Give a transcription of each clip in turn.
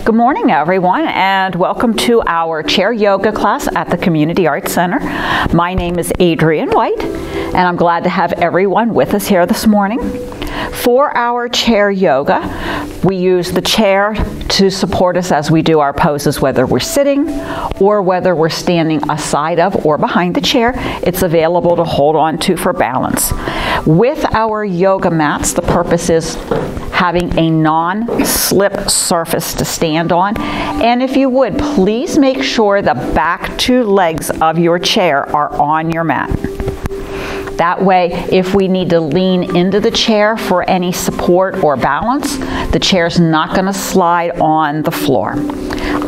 Good morning, everyone, and welcome to our chair yoga class at the Community Arts Center. My name is Adriann White, and I'm glad to have everyone with us here this morning. For our chair yoga, we use the chair to support us as we do our poses, whether we're sitting or whether we're standing aside of or behind the chair. It's available to hold on to for balance. With our yoga mats, the purpose is having a non-slip surface to stand on. And if you would, please make sure the back two legs of your chair are on your mat. That way, if we need to lean into the chair for any support or balance, the chair's not going to slide on the floor.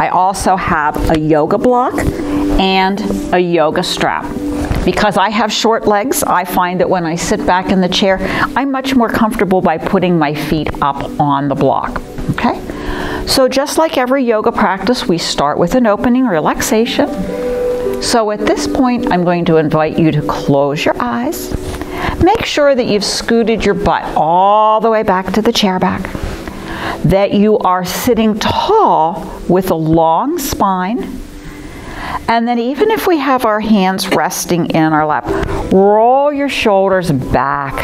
I also have a yoga block and a yoga strap. Because I have short legs, I find that when I sit back in the chair, I'm much more comfortable by putting my feet up on the block. Okay? So just like every yoga practice, we start with an opening relaxation. So at this point, I'm going to invite you to close your eyes. Make sure that you've scooted your butt all the way back to the chair back. That you are sitting tall with a long spine. And then even if we have our hands resting in our lap, roll your shoulders back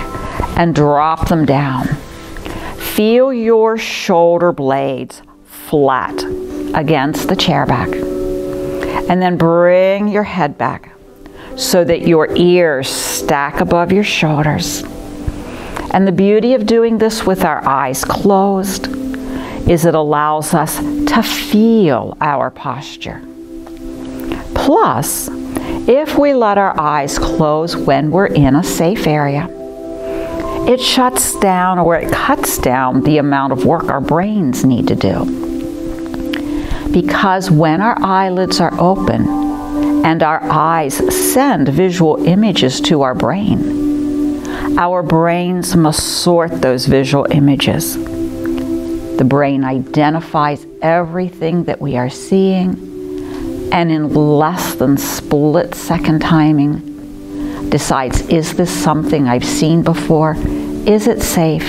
and drop them down. Feel your shoulder blades flat against the chair back. And then bring your head back so that your ears stack above your shoulders. And the beauty of doing this with our eyes closed is it allows us to feel our posture. Plus, if we let our eyes close when we're in a safe area, it shuts down or it cuts down the amount of work our brains need to do. Because when our eyelids are open and our eyes send visual images to our brains must sort those visual images. The brain identifies everything that we are seeing, and in less than split-second timing, decides, is this something I've seen before? Is it safe?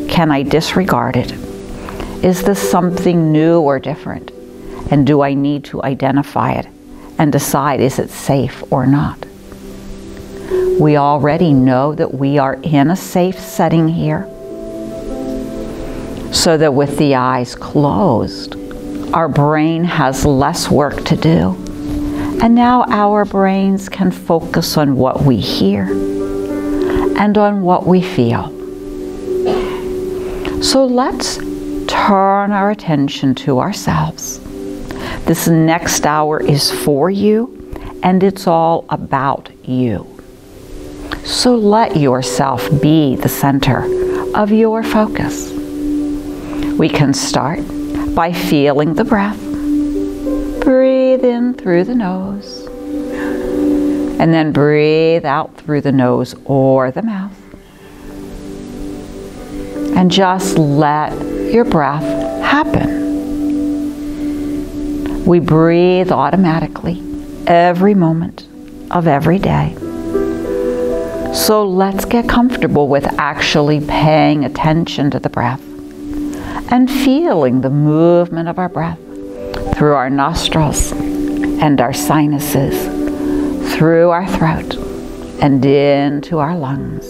Can I disregard it? Is this something new or different? And do I need to identify it and decide, is it safe or not? We already know that we are in a safe setting here, so that with the eyes closed, our brain has less work to do. And now our brains can focus on what we hear and on what we feel. So let's turn our attention to ourselves. This next hour is for you, and it's all about you. So let yourself be the center of your focus. We can start by feeling the breath. Breathe in through the nose, and then breathe out through the nose or the mouth. And just let your breath happen. We breathe automatically every moment of every day. So let's get comfortable with actually paying attention to the breath and feeling the movement of our breath through our nostrils and our sinuses, through our throat and into our lungs.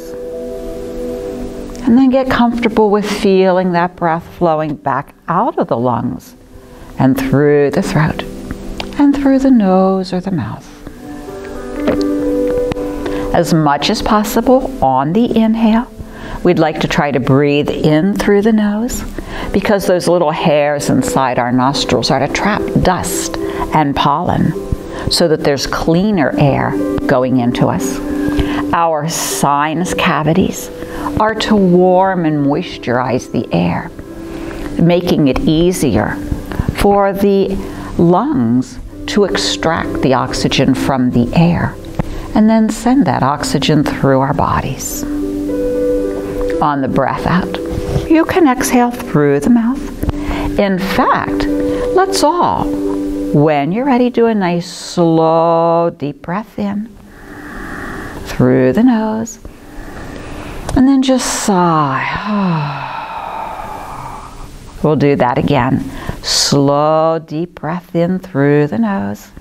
And then get comfortable with feeling that breath flowing back out of the lungs and through the throat and through the nose or the mouth. As much as possible on the inhale, we'd like to try to breathe in through the nose, because those little hairs inside our nostrils are to trap dust and pollen so that there's cleaner air going into us. Our sinus cavities are to warm and moisturize the air, making it easier for the lungs to extract the oxygen from the air and then send that oxygen through our bodies. On the breath out, you can exhale through the mouth. In fact, let's all, when you're ready, do a nice slow deep breath in through the nose, and then just sigh. We'll do that again. Slow, deep breath in through the nose.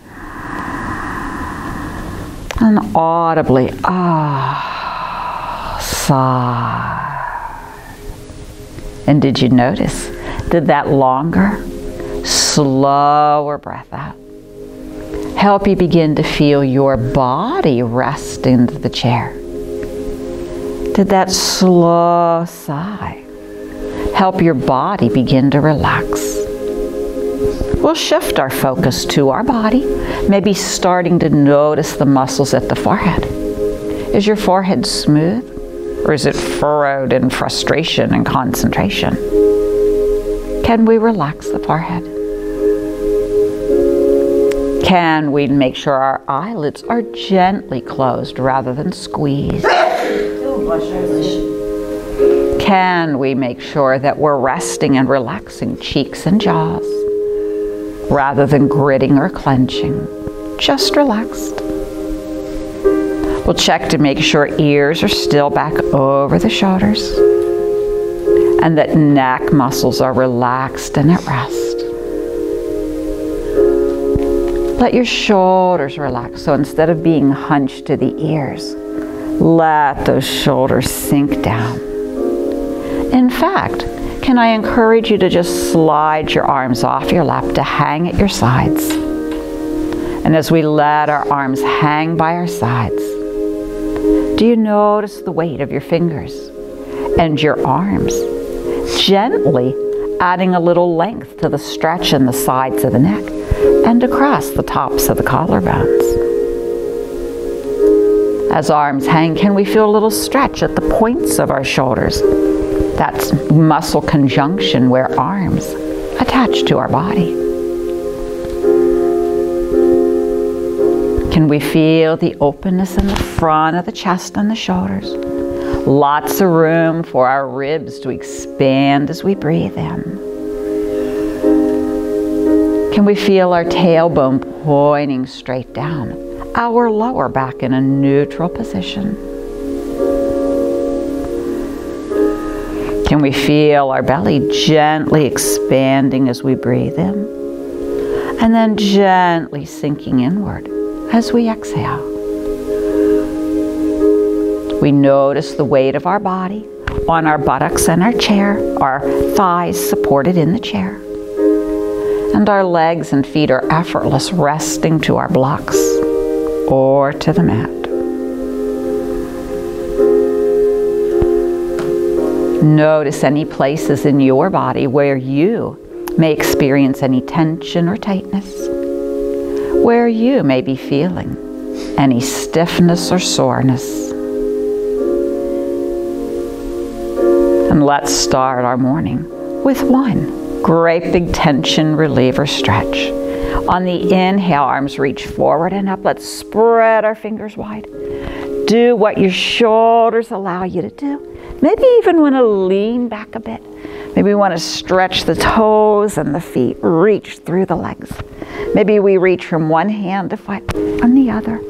And audibly, sigh. And did you notice? Did that longer, slower breath out help you begin to feel your body rest into the chair? Did that slow sigh help your body begin to relax? We'll shift our focus to our body, maybe starting to notice the muscles at the forehead. Is your forehead smooth, or is it furrowed in frustration and concentration? Can we relax the forehead? Can we make sure our eyelids are gently closed rather than squeezed? Can we make sure that we're resting and relaxing cheeks and jaws rather than gritting or clenching? Just relaxed. We'll check to make sure ears are still back over the shoulders and that neck muscles are relaxed and at rest. Let your shoulders relax. So instead of being hunched to the ears, let those shoulders sink down. In fact, can I encourage you to just slide your arms off your lap to hang at your sides? And as we let our arms hang by our sides, do you notice the weight of your fingers and your arms gently adding a little length to the stretch in the sides of the neck and across the tops of the collarbones? As arms hang, can we feel a little stretch at the points of our shoulders? That's muscle conjunction where arms attach to our body. Can we feel the openness in the front of the chest and the shoulders? Lots of room for our ribs to expand as we breathe in. Can we feel our tailbone pointing straight down, our lower back in a neutral position? Can we feel our belly gently expanding as we breathe in, and then gently sinking inward as we exhale? We notice the weight of our body on our buttocks and our chair, our thighs supported in the chair, and our legs and feet are effortless, resting to our blocks or to the mat. Notice any places in your body where you may experience any tension or tightness, where you may be feeling any stiffness or soreness. And let's start our morning with one great big tension reliever stretch. On the inhale, arms reach forward and up. Let's spread our fingers wide. Do what your shoulders allow you to do. Maybe even want to lean back a bit. Maybe we want to stretch the toes and the feet, reach through the legs. Maybe we reach from one hand to foot on the other.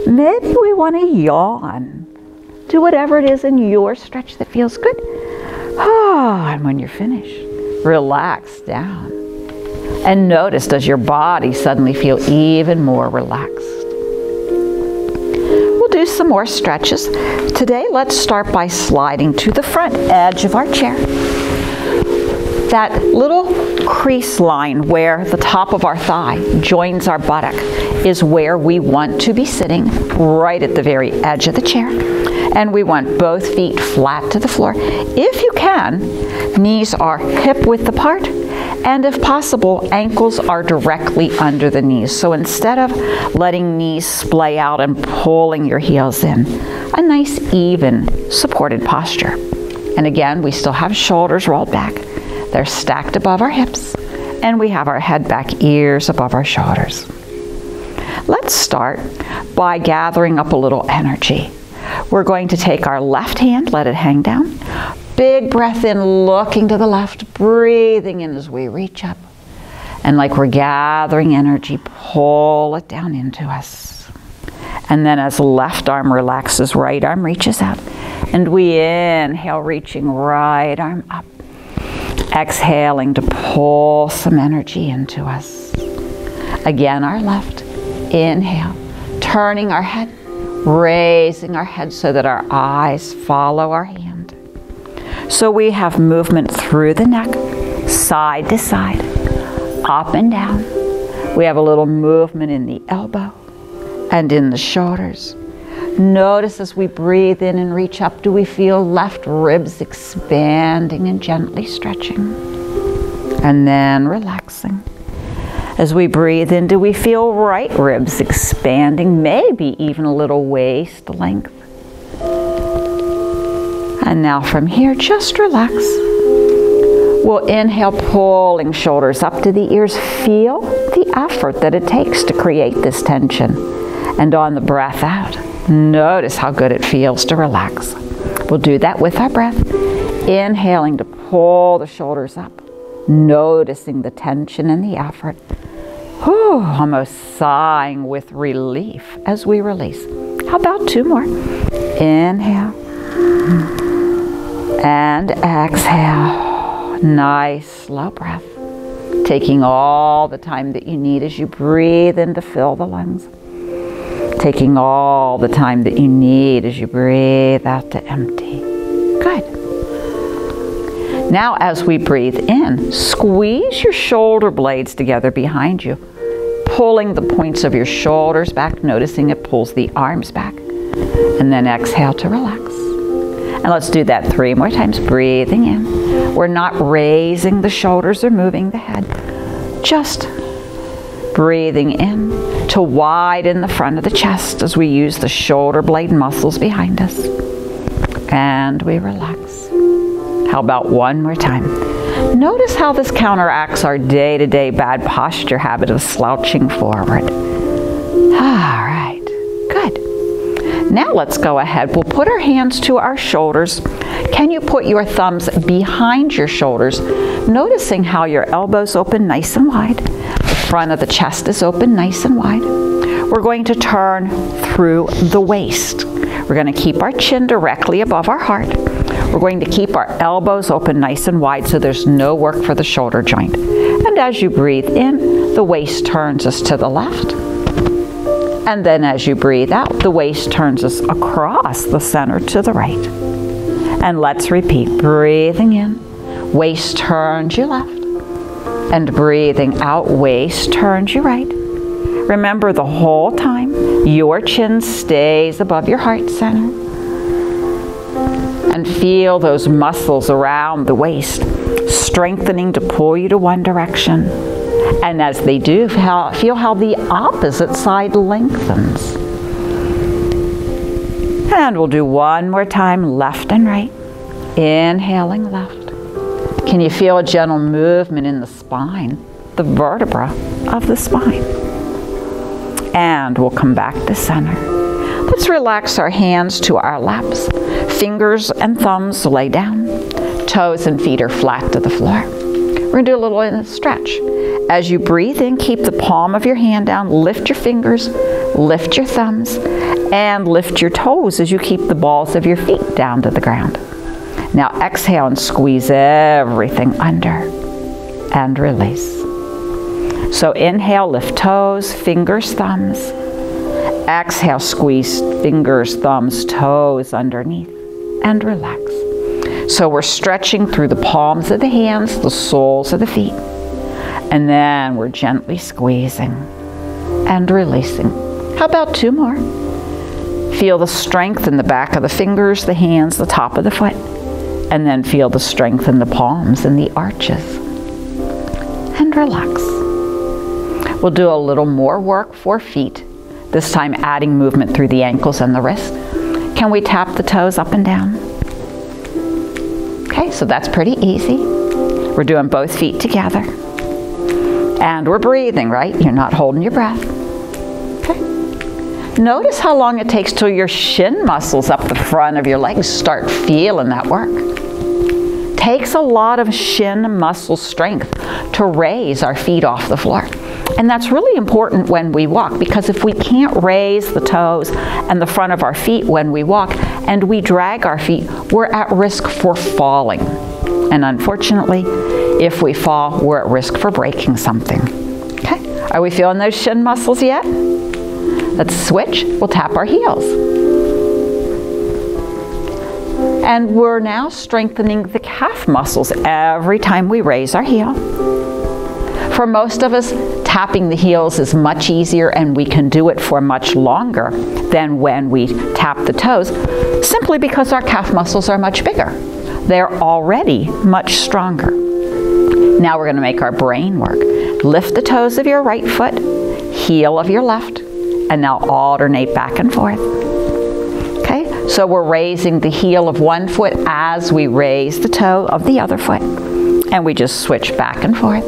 Maybe we want to yawn. Do whatever it is in your stretch that feels good. And when you're finished, relax down. And notice, does your body suddenly feel even more relaxed? We'll do some more stretches. Today, let's start by sliding to the front edge of our chair. That little crease line where the top of our thigh joins our buttock is where we want to be sitting, right at the very edge of the chair. And we want both feet flat to the floor. If you can, knees are hip width apart, and if possible, ankles are directly under the knees. So instead of letting knees splay out and pulling your heels in, a nice, even, supported posture. And again, we still have shoulders rolled back. They're stacked above our hips, and we have our head back, ears above our shoulders. Let's start by gathering up a little energy. We're going to take our left hand, let it hang down. Big breath in, looking to the left, breathing in as we reach up. And like we're gathering energy, pull it down into us. And then as left arm relaxes, right arm reaches out. And we inhale, reaching right arm up. Exhaling to pull some energy into us. Again, our left. Inhale, turning our head, raising our head so that our eyes follow our hand. So we have movement through the neck, side to side, up and down. We have a little movement in the elbow and in the shoulders. Notice as we breathe in and reach up, do we feel left ribs expanding and gently stretching? And then relaxing. As we breathe in, do we feel right ribs expanding, maybe even a little waist length? And now from here, just relax. We'll inhale, pulling shoulders up to the ears. Feel the effort that it takes to create this tension. And on the breath out, notice how good it feels to relax. We'll do that with our breath. Inhaling to pull the shoulders up, noticing the tension and the effort. Whew, almost sighing with relief as we release. How about 2 more? Inhale and exhale. Nice slow breath. Taking all the time that you need as you breathe in to fill the lungs. Taking all the time that you need as you breathe out to empty. Good. Now as we breathe in, squeeze your shoulder blades together behind you, pulling the points of your shoulders back, noticing it pulls the arms back. And then exhale to relax. And let's do that 3 more times, breathing in. We're not raising the shoulders or moving the head, just breathing in to widen the front of the chest as we use the shoulder blade muscles behind us. And we relax. How about 1 more time? Notice how this counteracts our day-to-day bad posture habit of slouching forward. All right, good. Now let's go ahead. We'll put our hands to our shoulders. Can you put your thumbs behind your shoulders, noticing how your elbows open nice and wide? The front of the chest is open nice and wide. We're going to turn through the waist. We're going to keep our chin directly above our heart. We're going to keep our elbows open nice and wide so there's no work for the shoulder joint. And as you breathe in, the waist turns us to the left. And then as you breathe out, the waist turns us across the center to the right. And let's repeat. Breathing in, waist turns you left. And breathing out, waist turns you right. Remember the whole time, your chin stays above your heart center. And feel those muscles around the waist strengthening to pull you to one direction. And as they do, feel how the opposite side lengthens. And we'll do 1 more time, left and right. Inhaling left. Can you feel a gentle movement in the spine, the vertebra of the spine? And we'll come back to center. Let's relax our hands to our laps. Fingers and thumbs lay down. Toes and feet are flat to the floor. We're going to do a little stretch. As you breathe in, keep the palm of your hand down. Lift your fingers, lift your thumbs, and lift your toes as you keep the balls of your feet down to the ground. Now exhale and squeeze everything under and release. So inhale, lift toes, fingers, thumbs. Exhale, squeeze fingers, thumbs, toes underneath and relax. So we're stretching through the palms of the hands, the soles of the feet. And then we're gently squeezing and releasing. How about 2 more? Feel the strength in the back of the fingers, the hands, the top of the foot. And then feel the strength in the palms and the arches. And relax. We'll do a little more work for feet, this time adding movement through the ankles and the wrist. Can we tap the toes up and down? Okay, so that's pretty easy. We're doing both feet together. And we're breathing, right? You're not holding your breath. Okay. Notice how long it takes till your shin muscles up the front of your legs start feeling that work. Takes a lot of shin muscle strength to raise our feet off the floor. And that's really important when we walk, because if we can't raise the toes and the front of our feet when we walk and we drag our feet, we're at risk for falling. And unfortunately, If we fall, we're at risk for breaking something. Okay, are we feeling those shin muscles yet? Let's switch. We'll tap our heels. And we're now strengthening the calf muscles every time we raise our heel. For most of us, tapping the heels is much easier, and we can do it for much longer than when we tap the toes, simply because our calf muscles are much bigger. They're already much stronger. Now we're going to make our brain work. Lift the toes of your right foot, heel of your left, and now alternate back and forth. Okay, so we're raising the heel of one foot as we raise the toe of the other foot, and we just switch back and forth.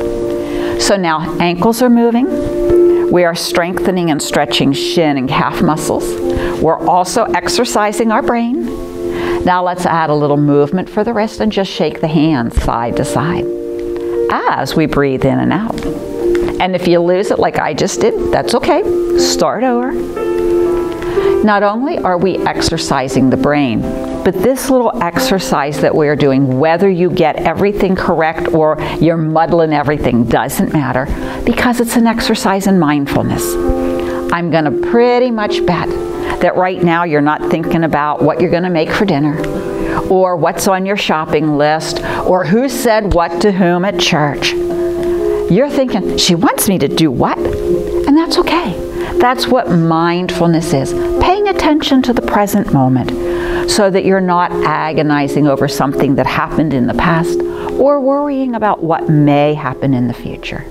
So now ankles are moving. We are strengthening and stretching shin and calf muscles. We're also exercising our brain. Now let's add a little movement for the wrist and just shake the hands side to side as we breathe in and out. And if you lose it like I just did, that's okay. Start over. Not only are we exercising the brain, but this little exercise that we're doing, whether you get everything correct or you're muddling everything, doesn't matter, because it's an exercise in mindfulness. I'm going to pretty much bet that right now you're not thinking about what you're going to make for dinner, or what's on your shopping list, or who said what to whom at church. You're thinking, she wants me to do what? And that's okay. That's what mindfulness is. Paying attention to the present moment so that you're not agonizing over something that happened in the past or worrying about what may happen in the future.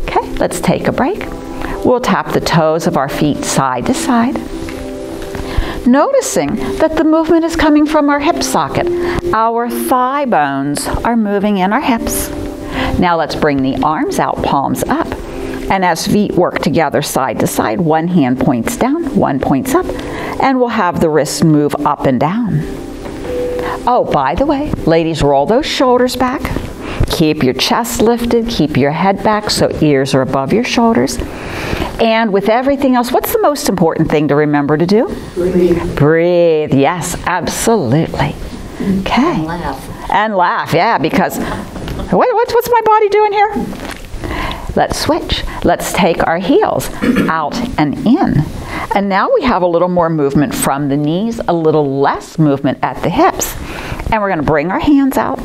Okay, let's take a break. We'll tap the toes of our feet side to side, noticing that the movement is coming from our hip socket. Our thigh bones are moving in our hips. Now let's bring the arms out, palms up. And as feet work together side to side, one hand points down, one points up, and we'll have the wrists move up and down. Oh, by the way, ladies, roll those shoulders back. Keep your chest lifted, keep your head back so ears are above your shoulders. And with everything else, what's the most important thing to remember to do? Breathe. Breathe, yes, absolutely. Okay. And laugh. And laugh, yeah, because what's my body doing here? Let's switch. Let's take our heels out and in. And now we have a little more movement from the knees, a little less movement at the hips. And we're going to bring our hands out,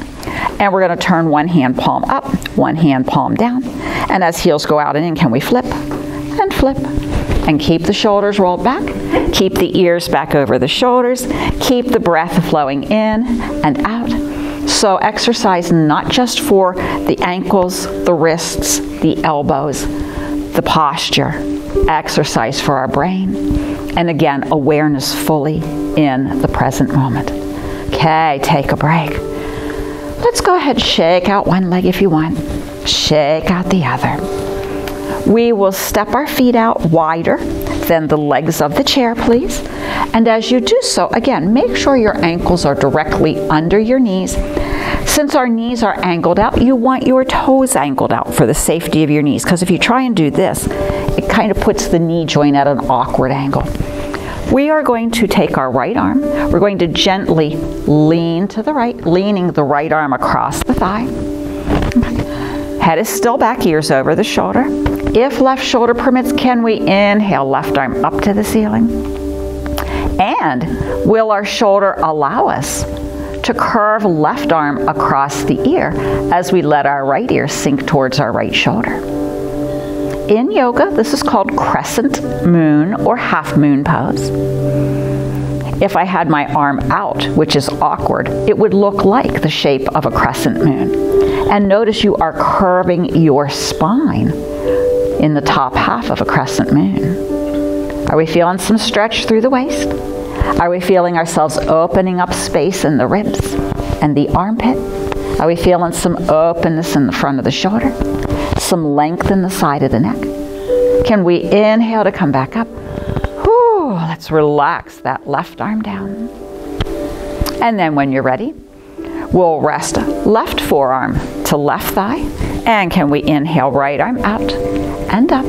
and we're going to turn one hand palm up, one hand palm down. And as heels go out and in, can we flip and flip? And keep the shoulders rolled back. Keep the ears back over the shoulders. Keep the breath flowing in and out. So exercise not just for the ankles, the wrists, the elbows, the posture. Exercise for our brain. And again, awareness fully in the present moment. Okay, take a break. Let's go ahead and shake out one leg if you want. Shake out the other. We will step our feet out wider than the legs of the chair, please. And as you do so, again, make sure your ankles are directly under your knees. Since our knees are angled out, you want your toes angled out for the safety of your knees, because if you try and do this, it kind of puts the knee joint at an awkward angle. We are going to take our right arm. We're going to gently lean to the right, leaning the right arm across the thigh. Head is still back, ears over the shoulder. If left shoulder permits, can we inhale left arm up to the ceiling? And will our shoulder allow us to curve left arm across the ear as we let our right ear sink towards our right shoulder? In yoga, this is called crescent moon or half moon pose. If I had my arm out, which is awkward, it would look like the shape of a crescent moon. And notice you are curving your spine in the top half of a crescent moon. Are we feeling some stretch through the waist? Are we feeling ourselves opening up space in the ribs and the armpit? Are we feeling some openness in the front of the shoulder? Some length in the side of the neck? Can we inhale to come back up? Whew, let's relax that left arm down. And then when you're ready, we'll rest left forearm to left thigh. And can we inhale right arm out and up?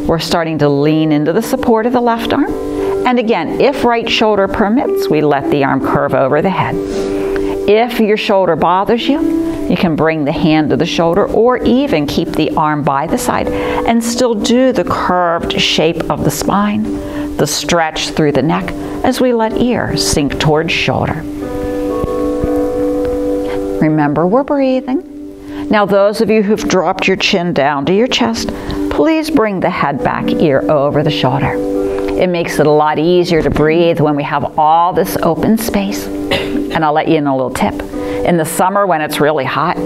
We're starting to lean into the support of the left arm. And again, if right shoulder permits, we let the arm curve over the head. If your shoulder bothers you, You can bring the hand to the shoulder or even keep the arm by the side and still do the curved shape of the spine, the stretch through the neck as we let ear sink towards shoulder. Remember, we're breathing. Now, those of you who've dropped your chin down to your chest, please bring the head back, ear over the shoulder. It makes it a lot easier to breathe when we have all this open space. And I'll let you in a little tip. In the summer when it's really hot,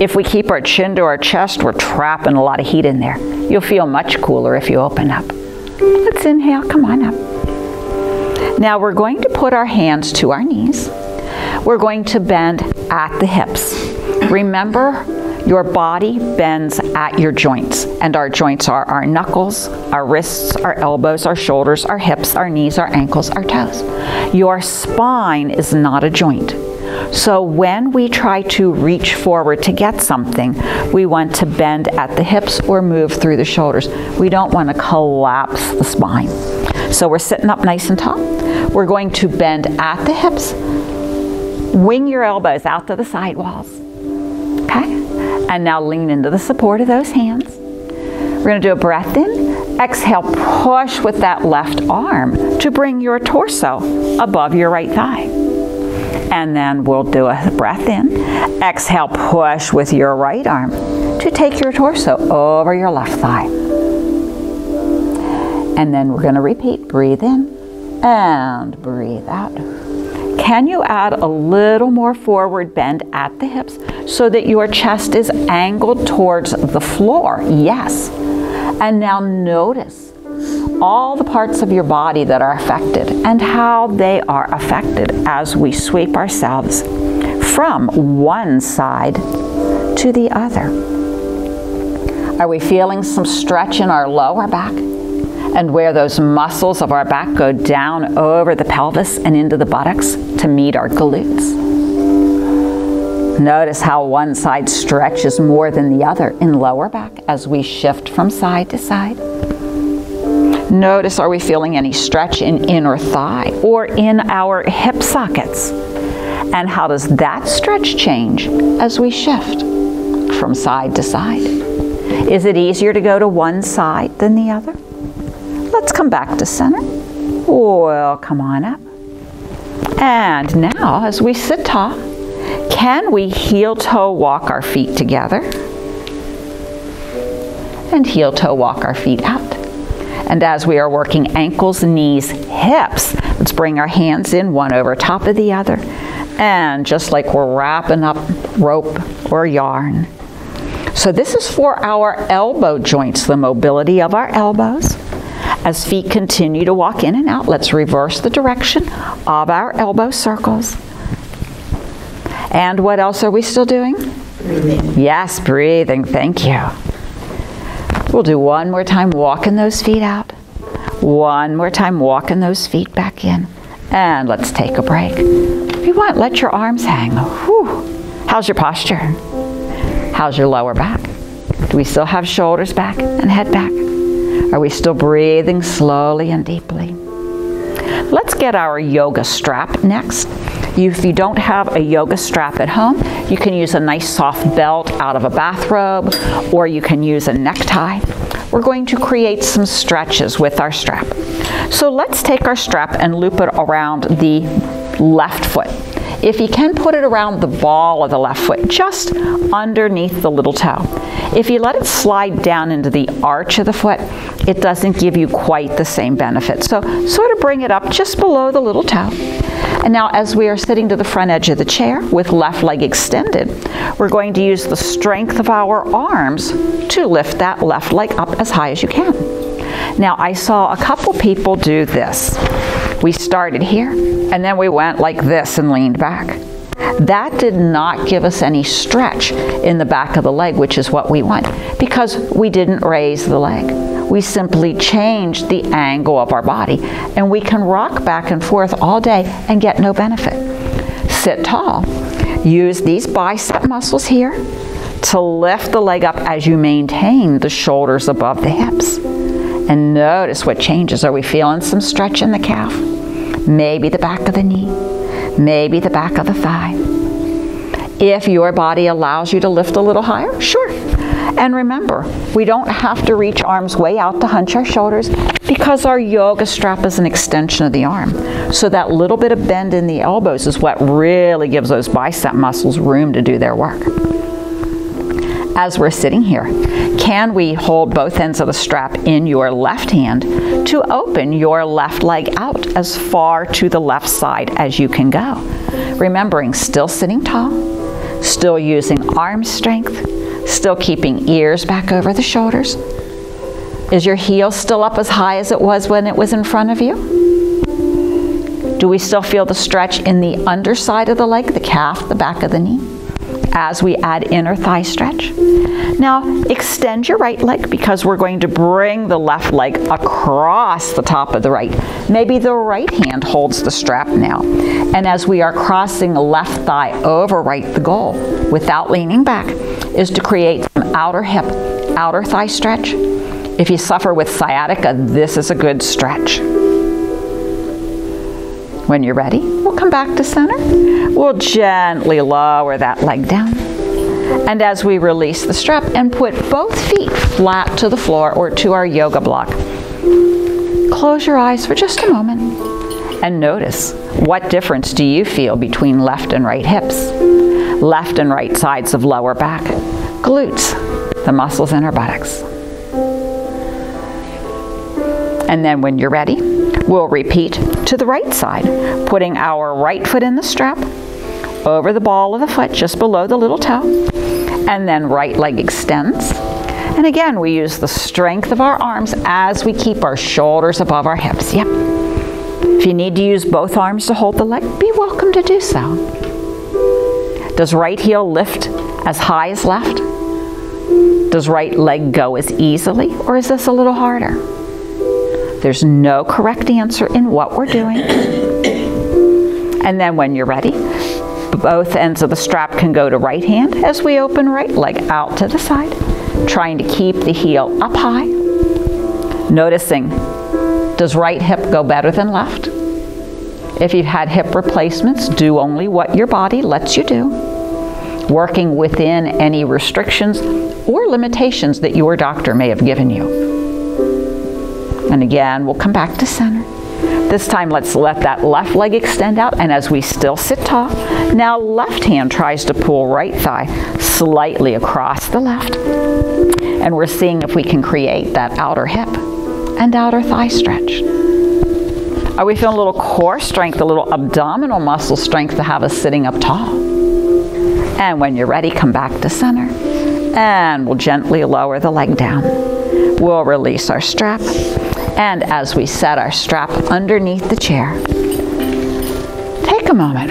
if we keep our chin to our chest, we're trapping a lot of heat in there. You'll feel much cooler if you open up. Let's inhale, come on up. Now we're going to put our hands to our knees. We're going to bend at the hips. Remember, your body bends at your joints, and our joints are our knuckles, our wrists, our elbows, our shoulders, our hips, our knees, our ankles, our toes. Your spine is not a joint. So when we try to reach forward to get something, we want to bend at the hips or move through the shoulders. We don't want to collapse the spine. So we're sitting up nice and tall. We're going to bend at the hips. Wing your elbows out to the side walls. Okay? And now lean into the support of those hands. We're going to do a breath in. Exhale, push with that left arm to bring your torso above your right thigh. And then we'll do a breath in. Exhale, push with your right arm to take your torso over your left thigh. And then we're going to repeat. Breathe in and breathe out. Can you add a little more forward bend at the hips so that your chest is angled towards the floor? Yes. And now notice all the parts of your body that are affected and how they are affected as we sweep ourselves from one side to the other. Are we feeling some stretch in our lower back? And where those muscles of our back go down over the pelvis and into the buttocks to meet our glutes. Notice how one side stretches more than the other in lower back as we shift from side to side. Notice, are we feeling any stretch in inner thigh or in our hip sockets? And how does that stretch change as we shift from side to side? Is it easier to go to one side than the other? Let's come back to center. Well, come on up. And now, as we sit tall, can we heel-toe walk our feet together? And heel-toe walk our feet out. And as we are working ankles, knees, hips, let's bring our hands in, one over top of the other. And just like we're wrapping up rope or yarn. So this is for our elbow joints, the mobility of our elbows. As feet continue to walk in and out, let's reverse the direction of our elbow circles. And what else are we still doing? Breathing. Yes, breathing. Thank you. We'll do one more time, walking those feet out. One more time, walking those feet back in. And let's take a break. If you want, let your arms hang. Whew. How's your posture? How's your lower back? Do we still have shoulders back and head back? Are we still breathing slowly and deeply? Let's get our yoga strap next. If you don't have a yoga strap at home, you can use a nice soft belt out of a bathrobe, or you can use a necktie. We're going to create some stretches with our strap. So let's take our strap and loop it around the left foot. If you can, put it around the ball of the left foot, just underneath the little toe. If you let it slide down into the arch of the foot, it doesn't give you quite the same benefit. So sort of bring it up just below the little toe. And now as we are sitting to the front edge of the chair with left leg extended, we're going to use the strength of our arms to lift that left leg up as high as you can. Now I saw a couple people do this. We started here, and then we went like this and leaned back. That did not give us any stretch in the back of the leg, which is what we want, because we didn't raise the leg. We simply changed the angle of our body, and we can rock back and forth all day and get no benefit. Sit tall. Use these bicep muscles here to lift the leg up as you maintain the shoulders above the hips. And notice what changes. Are we feeling some stretch in the calf? Maybe the back of the knee. Maybe the back of the thigh. If your body allows you to lift a little higher, sure. And remember, we don't have to reach arms way out to hunch our shoulders because our yoga strap is an extension of the arm. So that little bit of bend in the elbows is what really gives those bicep muscles room to do their work. As we're sitting here, can we hold both ends of the strap in your left hand to open your left leg out as far to the left side as you can go? Remembering, still sitting tall, still using arm strength, still keeping ears back over the shoulders. Is your heel still up as high as it was when it was in front of you? Do we still feel the stretch in the underside of the leg, the calf, the back of the knee, as we add inner thigh stretch? Now, extend your right leg because we're going to bring the left leg across the top of the right. Maybe the right hand holds the strap now. And as we are crossing the left thigh over right, the goal, without leaning back, is to create some outer hip, outer thigh stretch. If you suffer with sciatica, this is a good stretch. When you're ready, we'll come back to center. We'll gently lower that leg down. And as we release the strap and put both feet flat to the floor or to our yoga block, close your eyes for just a moment and notice, what difference do you feel between left and right hips, left and right sides of lower back, glutes, the muscles in our buttocks. And then when you're ready, we'll repeat to the right side, putting our right foot in the strap, over the ball of the foot, just below the little toe, and then right leg extends. And again, we use the strength of our arms as we keep our shoulders above our hips. Yep. If you need to use both arms to hold the leg, be welcome to do so. Does right heel lift as high as left? Does right leg go as easily, or is this a little harder? There's no correct answer in what we're doing. And then when you're ready, both ends of the strap can go to right hand as we open right leg out to the side, trying to keep the heel up high. Noticing, does right hip go better than left? If you've had hip replacements, do only what your body lets you do, working within any restrictions or limitations that your doctor may have given you. And again, we'll come back to center. This time, let's let that left leg extend out, and as we still sit tall, now left hand tries to pull right thigh slightly across the left. And we're seeing if we can create that outer hip and outer thigh stretch. Are we feeling a little core strength, a little abdominal muscle strength to have us sitting up tall? And when you're ready, come back to center. And we'll gently lower the leg down. We'll release our strap. And as we set our strap underneath the chair, take a moment.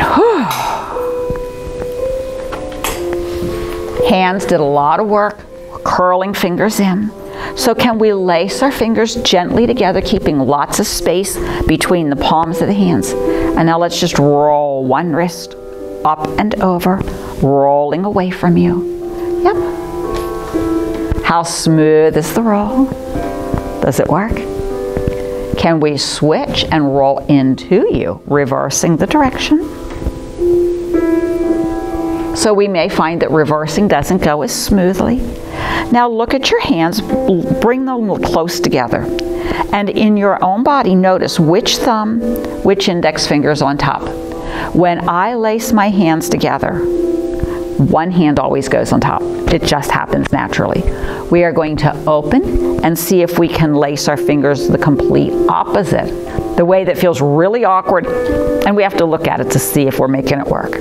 Hands did a lot of work, curling fingers in. So can we lace our fingers gently together, keeping lots of space between the palms of the hands? And now let's just roll one wrist up and over, rolling away from you. Yep. How smooth is the roll? Does it work? Can we switch and roll into you, reversing the direction? So we may find that reversing doesn't go as smoothly. Now look at your hands, bring them close together. And in your own body, notice which thumb, which index finger is on top. When I lace my hands together, one hand always goes on top. It just happens naturally. We are going to open and see if we can lace our fingers the complete opposite, the way that feels really awkward, and we have to look at it to see if we're making it work.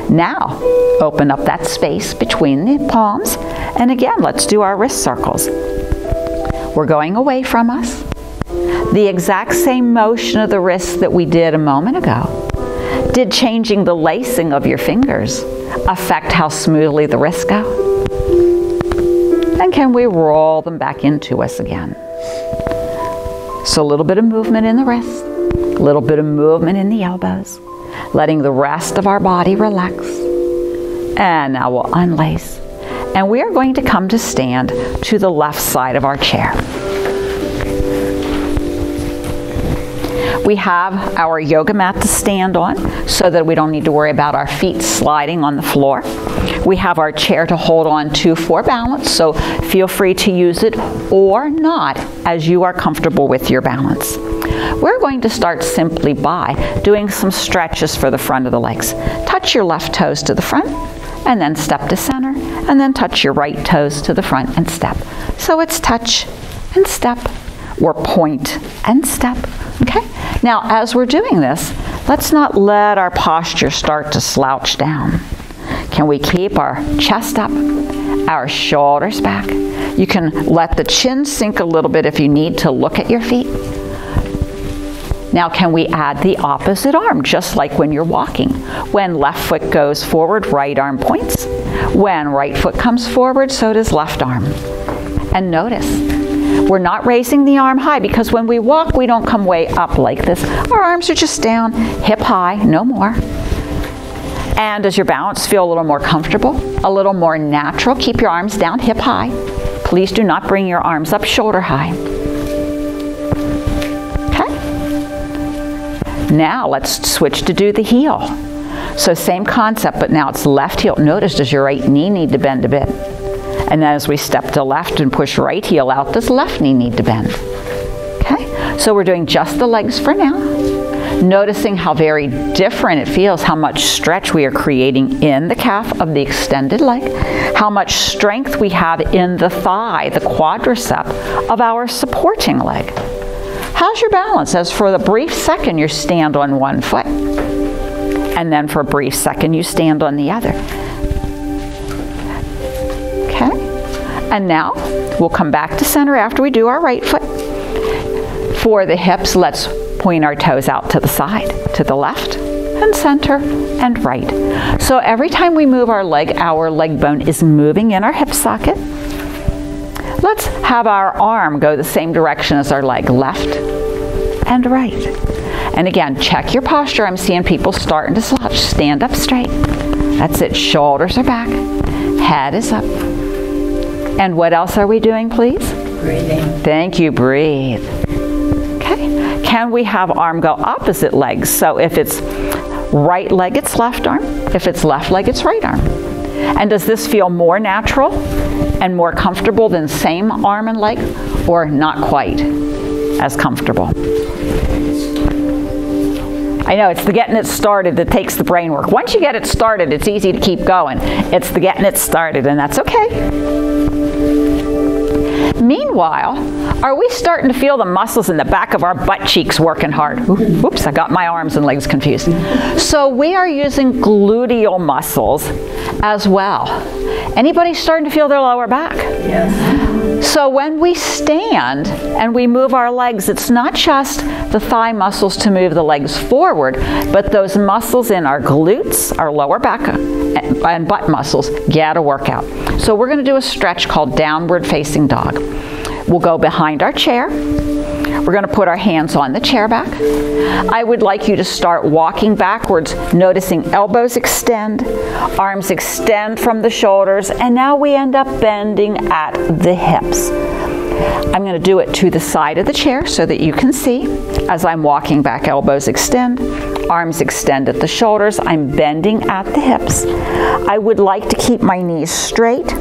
Now, open up that space between the palms, and again, let's do our wrist circles. We're going away from us. The exact same motion of the wrists that we did a moment ago. Did changing the lacing of your fingers affect how smoothly the wrists go? And can we roll them back into us again? So a little bit of movement in the wrists, a little bit of movement in the elbows, letting the rest of our body relax. And now we'll unlace. And we are going to come to stand to the left side of our chair. We have our yoga mat to stand on so that we don't need to worry about our feet sliding on the floor. We have our chair to hold on to for balance, so feel free to use it or not as you are comfortable with your balance. We're going to start simply by doing some stretches for the front of the legs. Touch your left toes to the front, and then step to center, and then touch your right toes to the front and step. So it's touch and step, or point and step, okay? Now, as we're doing this, let's not let our posture start to slouch down. Can we keep our chest up, our shoulders back? You can let the chin sink a little bit if you need to look at your feet. Now, can we add the opposite arm, just like when you're walking? When left foot goes forward, right arm points. When right foot comes forward, so does left arm. And notice, we're not raising the arm high, because when we walk, we don't come way up like this. Our arms are just down, hip high, no more. And does your balance feel a little more comfortable, a little more natural? Keep your arms down, hip high. Please do not bring your arms up shoulder high. Okay? Now let's switch to do the heel. So same concept, but now it's left heel. Notice, does your right knee need to bend a bit? And then as we step to left and push right heel out, does left knee need to bend? Okay? So we're doing just the legs for now. Noticing how very different it feels, how much stretch we are creating in the calf of the extended leg, how much strength we have in the thigh, the quadricep of our supporting leg. How's your balance? As for the brief second, you stand on one foot, and then for a brief second, you stand on the other. Okay? And now, we'll come back to center after we do our right foot. For the hips, let's point our toes out to the side, to the left and center and right. So every time we move our leg bone is moving in our hip socket. Let's have our arm go the same direction as our leg, left and right. And again, check your posture. I'm seeing people starting to slouch. Stand up straight. That's it. Shoulders are back. Head is up. And what else are we doing, please? Breathing. Thank you. Breathe. Can we have arm go opposite legs? So if it's right leg, it's left arm. If it's left leg, it's right arm. And does this feel more natural and more comfortable than same arm and leg, or not quite as comfortable? I know, it's the getting it started that takes the brain work. Once you get it started, it's easy to keep going. It's the getting it started, and that's okay. Meanwhile, are we starting to feel the muscles in the back of our butt cheeks working hard? Oops, I got my arms and legs confused. So we are using gluteal muscles as well. Anybody starting to feel their lower back? Yes. So when we stand and we move our legs, it's not just the thigh muscles to move the legs forward, but those muscles in our glutes, our lower back and butt muscles get a workout. So we're going to do a stretch called downward facing dog. We'll go behind our chair. We're going to put our hands on the chair back. I would like you to start walking backwards, noticing elbows extend, arms extend from the shoulders, and now we end up bending at the hips. I'm going to do it to the side of the chair so that you can see. As I'm walking back, elbows extend, arms extend at the shoulders. I'm bending at the hips. I would like to keep my knees straight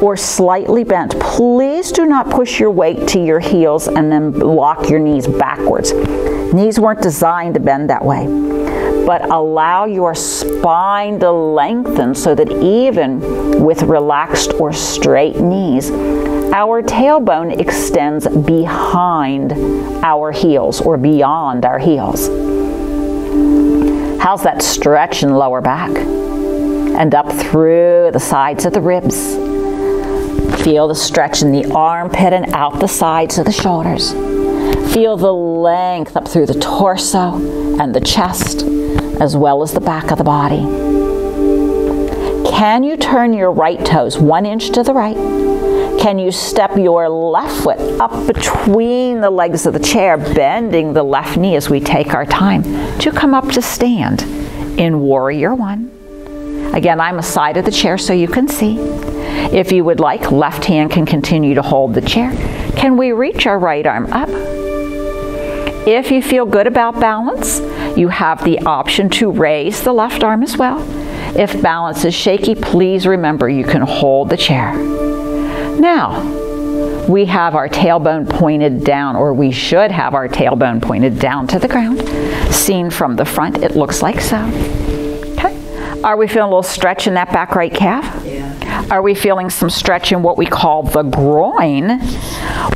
or slightly bent. Please do not push your weight to your heels and then lock your knees backwards. Knees weren't designed to bend that way. But allow your spine to lengthen so that even with relaxed or straight knees, our tailbone extends behind our heels or beyond our heels. How's that stretch in lower back? And up through the sides of the ribs. Feel the stretch in the armpit and out the sides of the shoulders. Feel the length up through the torso and the chest, as well as the back of the body. Can you turn your right toes 1 inch to the right? Can you step your left foot up between the legs of the chair, bending the left knee as we take our time to come up to stand in Warrior One? Again, I'm aside of the chair so you can see. If you would like, left hand can continue to hold the chair. Can we reach our right arm up? If you feel good about balance, you have the option to raise the left arm as well. If balance is shaky, please remember you can hold the chair. Now, we have our tailbone pointed down, or we should have our tailbone pointed down to the ground. Seen from the front, it looks like so. Okay. Are we feeling a little stretch in that back right calf? Yeah. Are we feeling some stretch in what we call the groin,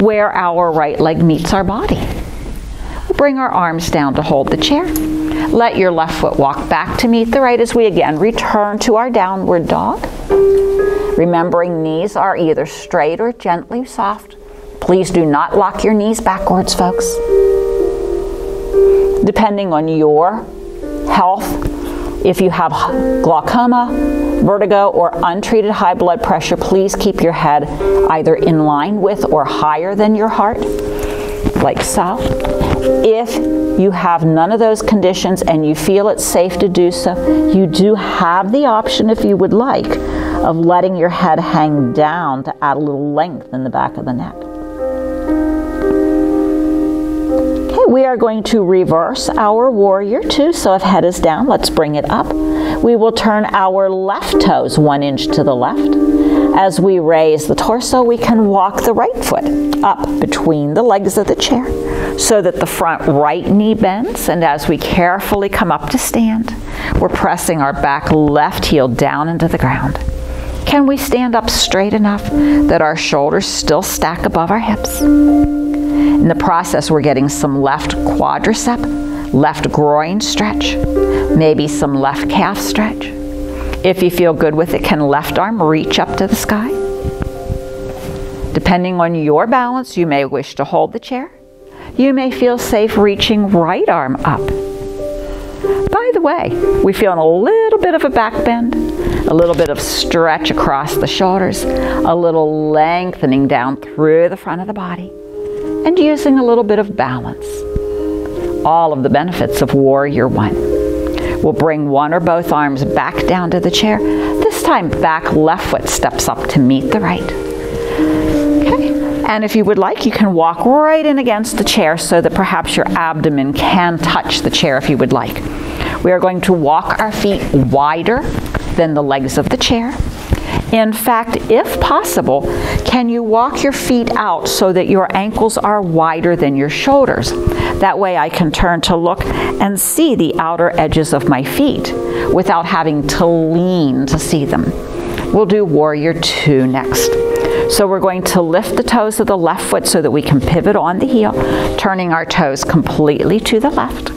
where our right leg meets our body? We'll bring our arms down to hold the chair. Let your left foot walk back to meet the right as we again return to our downward dog. Remembering knees are either straight or gently soft. Please do not lock your knees backwards, folks. Depending on your health, if you have glaucoma, vertigo, or untreated high blood pressure, please keep your head either in line with or higher than your heart, like so. If you have none of those conditions and you feel it's safe to do so, you do have the option, if you would like, of letting your head hang down to add a little length in the back of the neck. Okay, we are going to reverse our warrior two. So if head is down, let's bring it up. We will turn our left toes 1 inch to the left. As we raise the torso, we can walk the right foot up between the legs of the chair so that the front right knee bends, and as we carefully come up to stand, we're pressing our back left heel down into the ground. Can we stand up straight enough that our shoulders still stack above our hips? In the process, we're getting some left quadricep, left groin stretch, maybe some left calf stretch. If you feel good with it, can left arm reach up to the sky? Depending on your balance, you may wish to hold the chair. You may feel safe reaching right arm up. By the way, we feel a little bit of a back bend, a little bit of stretch across the shoulders, a little lengthening down through the front of the body, and using a little bit of balance. All of the benefits of Warrior One. We'll bring one or both arms back down to the chair. This time, back left foot steps up to meet the right. Okay. And if you would like, you can walk right in against the chair so that perhaps your abdomen can touch the chair if you would like. We are going to walk our feet wider than the legs of the chair. In fact, if possible, can you walk your feet out so that your ankles are wider than your shoulders? That way I can turn to look and see the outer edges of my feet without having to lean to see them. We'll do Warrior Two next. So we're going to lift the toes of the left foot so that we can pivot on the heel, turning our toes completely to the left.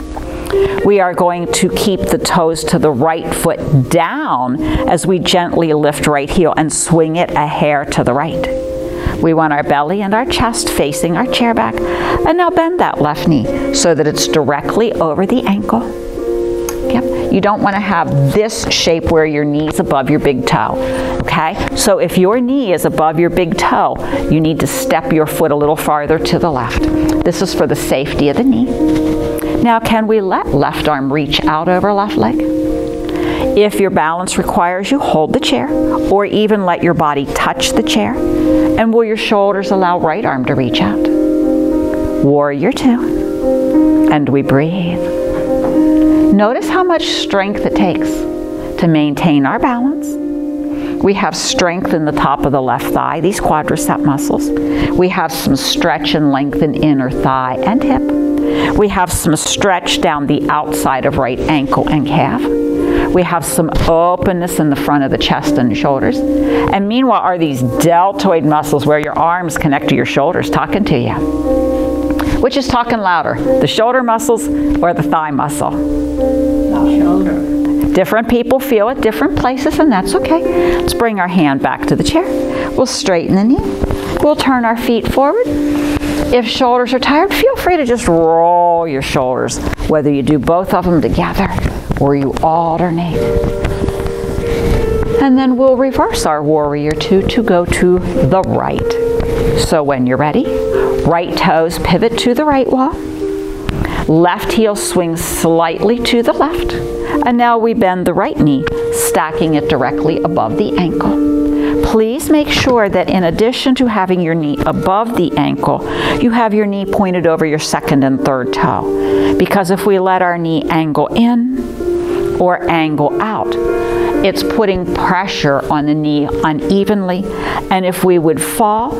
We are going to keep the toes to the right foot down as we gently lift right heel and swing it a hair to the right. We want our belly and our chest facing our chair back. And now bend that left knee so that it's directly over the ankle. Yep. You don't want to have this shape where your knee is above your big toe. Okay? So if your knee is above your big toe, you need to step your foot a little farther to the left. This is for the safety of the knee. Now, can we let left arm reach out over left leg? If your balance requires you, hold the chair, or even let your body touch the chair. And will your shoulders allow right arm to reach out? Warrior Two. And we breathe. Notice how much strength it takes to maintain our balance. We have strength in the top of the left thigh, these quadricep muscles. We have some stretch and length in inner thigh and hip. We have some stretch down the outside of right ankle and calf. We have some openness in the front of the chest and shoulders. And meanwhile are these deltoid muscles where your arms connect to your shoulders talking to you. Which is talking louder, the shoulder muscles or the thigh muscle? The shoulder. Different people feel it different places, and that's okay. Let's bring our hand back to the chair. We'll straighten the knee. We'll turn our feet forward. If shoulders are tired, feel free to just roll your shoulders, whether you do both of them together or you alternate. And then we'll reverse our Warrior Two to go to the right. So when you're ready, right toes pivot to the right wall. Left heel swings slightly to the left. And now we bend the right knee, stacking it directly above the ankle. Please make sure that in addition to having your knee above the ankle, you have your knee pointed over your second and third toe. Because if we let our knee angle in or angle out, it's putting pressure on the knee unevenly, and if we would fall,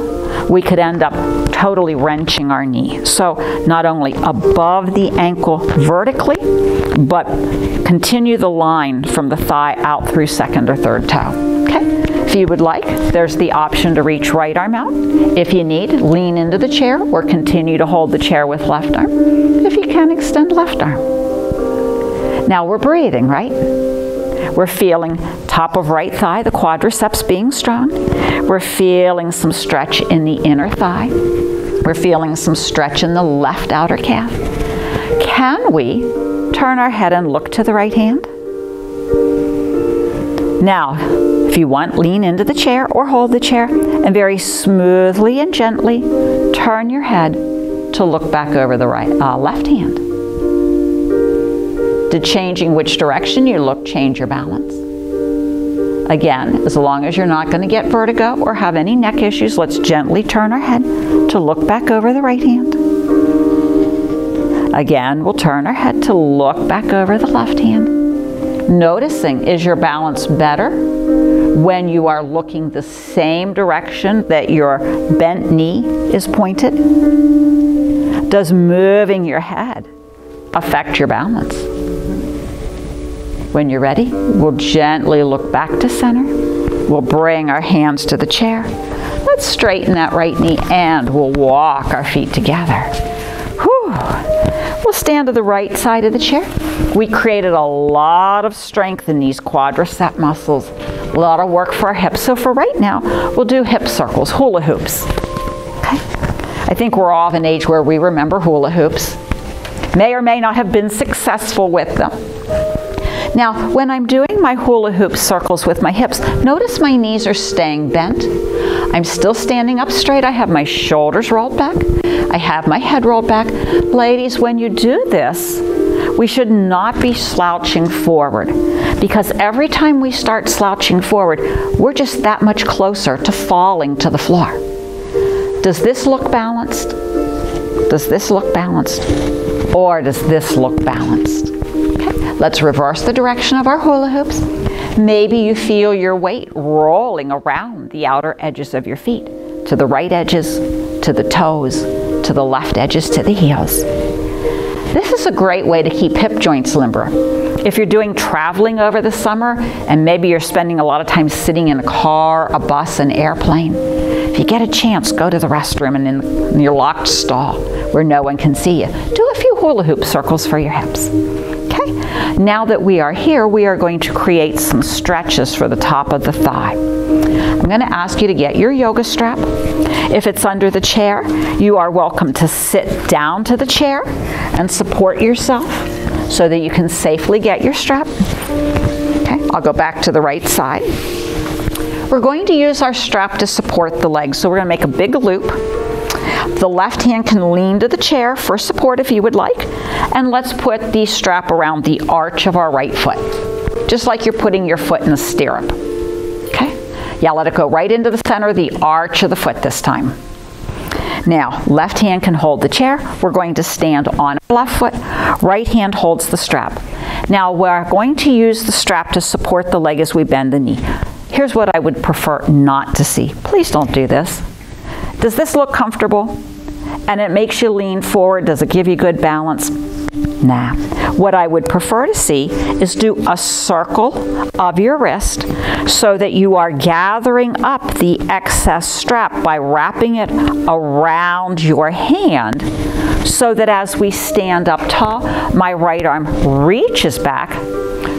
we could end up totally wrenching our knee. So not only above the ankle vertically, but continue the line from the thigh out through second or third toe. Okay? If you would like, there's the option to reach right arm out. If you need, lean into the chair or continue to hold the chair with left arm. If you can, extend left arm. Now we're breathing, right? We're feeling top of right thigh, the quadriceps being strong. We're feeling some stretch in the inner thigh. We're feeling some stretch in the left outer calf. Can we turn our head and look to the right hand? Now, if you want, lean into the chair or hold the chair and very smoothly and gently turn your head to look back over the left hand. Did changing which direction you look change your balance? Again, as long as you're not going to get vertigo or have any neck issues, let's gently turn our head to look back over the right hand. Again, we'll turn our head to look back over the left hand. Noticing, is your balance better when you are looking the same direction that your bent knee is pointed? Does moving your head affect your balance? When you're ready, we'll gently look back to center. We'll bring our hands to the chair. Let's straighten that right knee and we'll walk our feet together. Whew. We'll stand to the right side of the chair. We created a lot of strength in these quadricep muscles. A lot of work for our hips. So for right now, we'll do hip circles, hula hoops. Okay? I think we're all of an age where we remember hula hoops. May or may not have been successful with them. Now, when I'm doing my hula hoop circles with my hips, notice my knees are staying bent. I'm still standing up straight. I have my shoulders rolled back. I have my head rolled back. Ladies, when you do this, we should not be slouching forward, because every time we start slouching forward, we're just that much closer to falling to the floor. Does this look balanced? Does this look balanced? Or does this look balanced? Okay, let's reverse the direction of our hula hoops. Maybe you feel your weight rolling around the outer edges of your feet, to the right edges, to the toes, to the left edges, to the heels. This is a great way to keep hip joints limber. If you're doing traveling over the summer and maybe you're spending a lot of time sitting in a car, a bus, an airplane, if you get a chance, go to the restroom and in your locked stall where no one can see you, do a few hula hoop circles for your hips. Okay? Now that we are here, we are going to create some stretches for the top of the thigh. I'm going to ask you to get your yoga strap. If it's under the chair, you are welcome to sit down to the chair and support yourself so that you can safely get your strap. Okay, I'll go back to the right side. We're going to use our strap to support the legs, so we're going to make a big loop. The left hand can lean to the chair for support if you would like, and let's put the strap around the arch of our right foot, just like you're putting your foot in a stirrup. Yeah, let it go right into the center of the arch of the foot this time. Now, left hand can hold the chair. We're going to stand on our left foot. Right hand holds the strap. Now, we're going to use the strap to support the leg as we bend the knee. Here's what I would prefer not to see. Please don't do this. Does this look comfortable? And it makes you lean forward. Does it give you good balance? Nah. What I would prefer to see is do a circle of your wrist so that you are gathering up the excess strap by wrapping it around your hand so that as we stand up tall, my right arm reaches back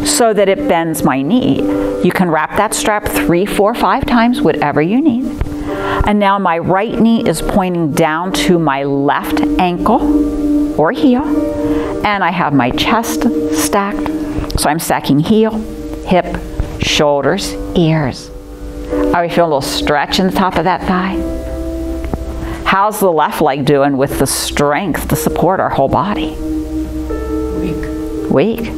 so that it bends my knee. You can wrap that strap 3, 4, 5 times, whatever you need. And now my right knee is pointing down to my left ankle or heel. And I have my chest stacked. So I'm stacking heel, hip, shoulders, ears. Are we feeling a little stretch in the top of that thigh? How's the left leg doing with the strength to support our whole body? Weak.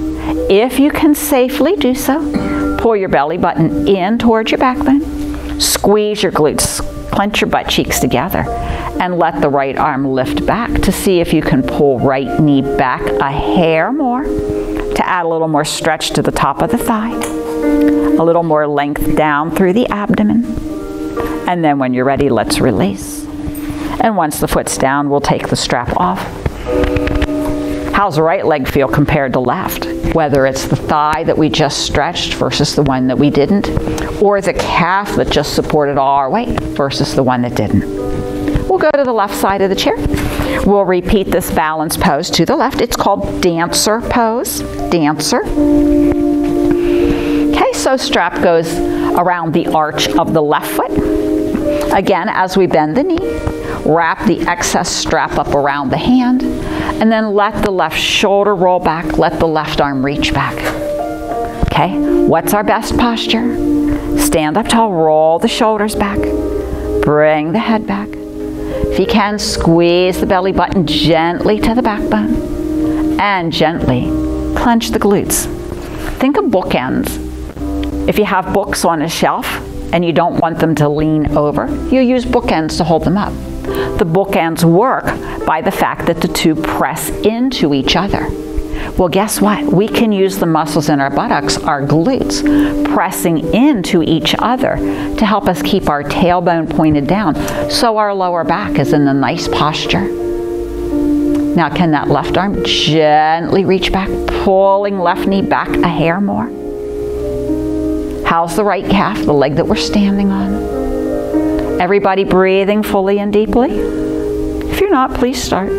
If you can safely do so, pull your belly button in towards your backbone, squeeze your glutes, clench your butt cheeks together, and let the right arm lift back to see if you can pull right knee back a hair more to add a little more stretch to the top of the thigh. A little more length down through the abdomen. And then when you're ready, let's release. And once the foot's down, we'll take the strap off. How's the right leg feel compared to left? Whether it's the thigh that we just stretched versus the one that we didn't, or the calf that just supported all our weight versus the one that didn't. We'll go to the left side of the chair. We'll repeat this balance pose to the left. It's called dancer pose. Dancer. Okay, so strap goes around the arch of the left foot. Again, as we bend the knee, wrap the excess strap up around the hand, and then let the left shoulder roll back, let the left arm reach back. Okay, what's our best posture? Stand up tall, roll the shoulders back, bring the head back. If you can, squeeze the belly button gently to the backbone, and gently clench the glutes. Think of bookends. If you have books on a shelf and you don't want them to lean over, you use bookends to hold them up. The bookends work by the fact that the two press into each other. Well, guess what? We can use the muscles in our buttocks, our glutes, pressing into each other to help us keep our tailbone pointed down so our lower back is in a nice posture. Now, can that left arm gently reach back, pulling left knee back a hair more? How's the right calf, the leg that we're standing on? Everybody breathing fully and deeply? If you're not, please start.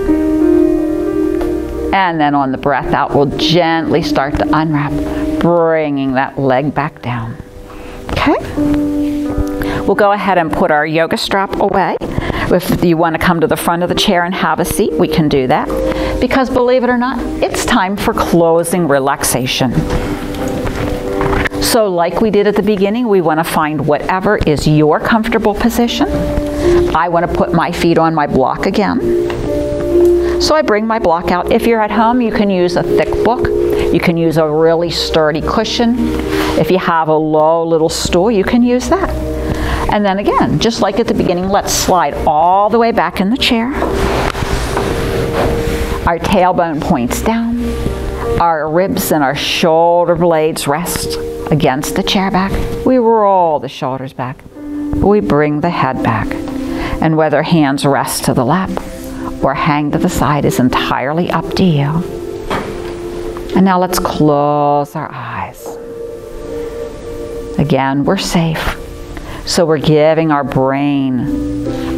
And then on the breath out, we'll gently start to unwrap, bringing that leg back down. Okay? We'll go ahead and put our yoga strap away. If you want to come to the front of the chair and have a seat, we can do that. Because believe it or not, it's time for closing relaxation. So like we did at the beginning, we want to find whatever is your comfortable position. I want to put my feet on my block again. So I bring my block out. If you're at home, you can use a thick book. You can use a really sturdy cushion. If you have a low little stool, you can use that. And then again, just like at the beginning, let's slide all the way back in the chair. Our tailbone points down. Our ribs and our shoulder blades rest against the chair back. We roll the shoulders back. We bring the head back. And whether hands rest to the lap or hang to the side is entirely up to you. And now let's close our eyes. Again, we're safe. So we're giving our brain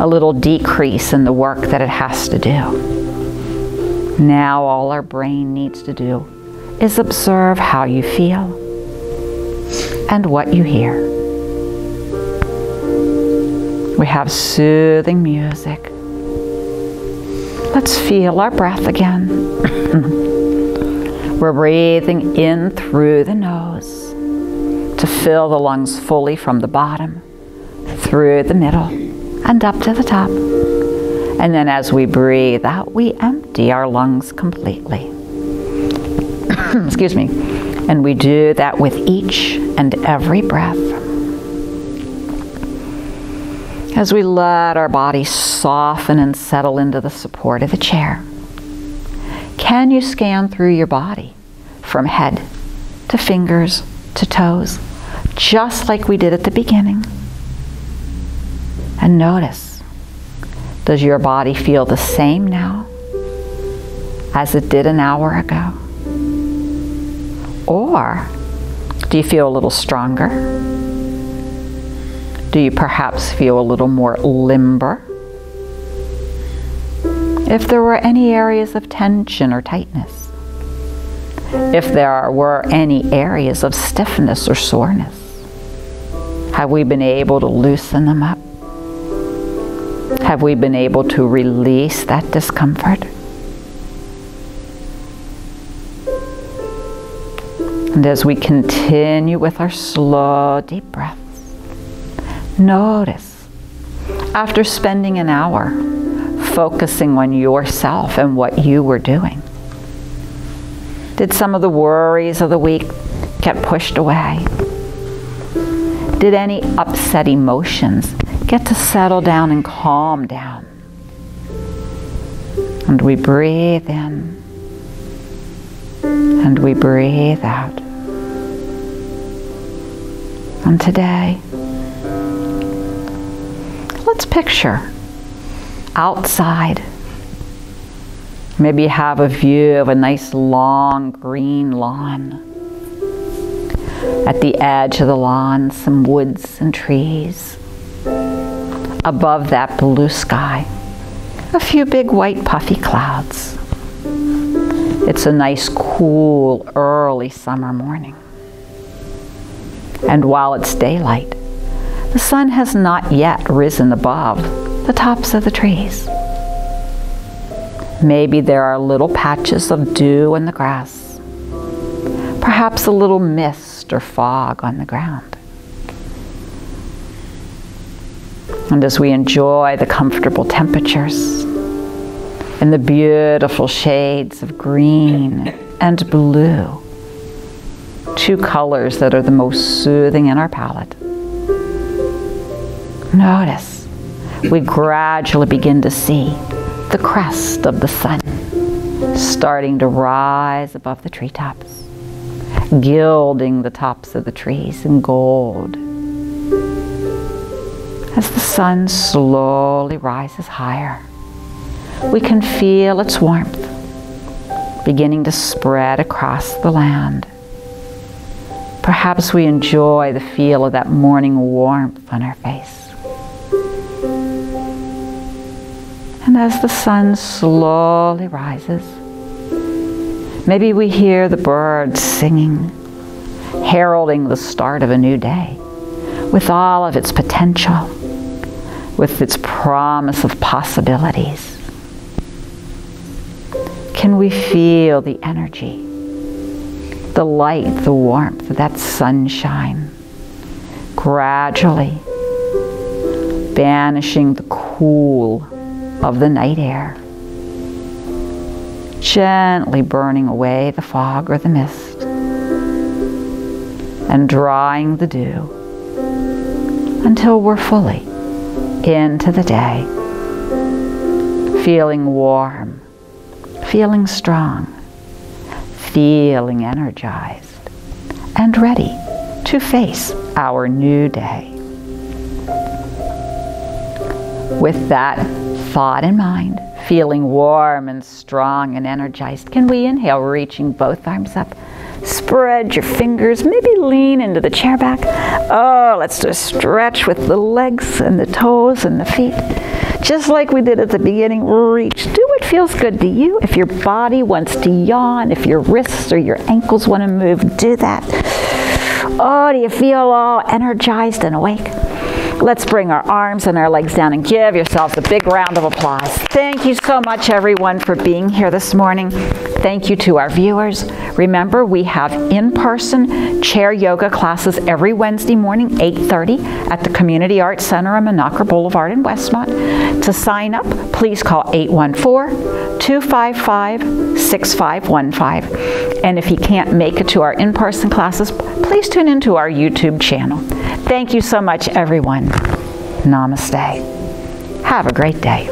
a little decrease in the work that it has to do. Now all our brain needs to do is observe how you feel and what you hear. We have soothing music. Let's feel our breath again. We're breathing in through the nose to fill the lungs fully from the bottom, through the middle, and up to the top. And then as we breathe out, we empty our lungs completely. Excuse me. And we do that with each and every breath. As we let our body soften and settle into the support of the chair, can you scan through your body from head to fingers to toes, just like we did at the beginning? And notice, does your body feel the same now as it did an hour ago? Or do you feel a little stronger? Do you perhaps feel a little more limber? If there were any areas of tension or tightness, if there were any areas of stiffness or soreness, have we been able to loosen them up? Have we been able to release that discomfort? And as we continue with our slow, deep breaths, notice, after spending an hour focusing on yourself and what you were doing, did some of the worries of the week get pushed away? Did any upset emotions get to settle down and calm down? And we breathe in, and we breathe out. And today, let's picture outside. Maybe you have a view of a nice long green lawn. At the edge of the lawn, some woods and trees. Above that, blue sky. A few big white puffy clouds. It's a nice, cool, early summer morning. And while it's daylight, the sun has not yet risen above the tops of the trees. Maybe there are little patches of dew in the grass. Perhaps a little mist or fog on the ground. And as we enjoy the comfortable temperatures and the beautiful shades of green and blue, two colors that are the most soothing in our palette, notice we gradually begin to see the crest of the sun starting to rise above the treetops, gilding the tops of the trees in gold. As the sun slowly rises higher, we can feel its warmth beginning to spread across the land. Perhaps we enjoy the feel of that morning warmth on our face. And as the sun slowly rises, maybe we hear the birds singing, heralding the start of a new day, with all of its potential, with its promise of possibilities. Can we feel the energy, the light, the warmth of that sunshine, gradually banishing the cool of the night air, gently burning away the fog or the mist, and drying the dew until we're fully into the day, feeling warm, feeling strong, feeling energized, and ready to face our new day. With that thought in mind, feeling warm and strong and energized, can we inhale, reaching both arms up? Spread your fingers, maybe lean into the chair back. Oh, let's do a stretch with the legs and the toes and the feet. Just like we did at the beginning, reach. Do what feels good to you. If your body wants to yawn, if your wrists or your ankles want to move, do that. Oh, do you feel all energized and awake? Let's bring our arms and our legs down and give yourselves a big round of applause. Thank you so much, everyone, for being here this morning. Thank you to our viewers. Remember, we have in-person chair yoga classes every Wednesday morning, 8:30 at the Community Arts Center on Menacre Boulevard in Westmont. To sign up, please call 814-255-6515. And if you can't make it to our in-person classes, please tune into our YouTube channel. Thank you so much, everyone. Namaste. Have a great day.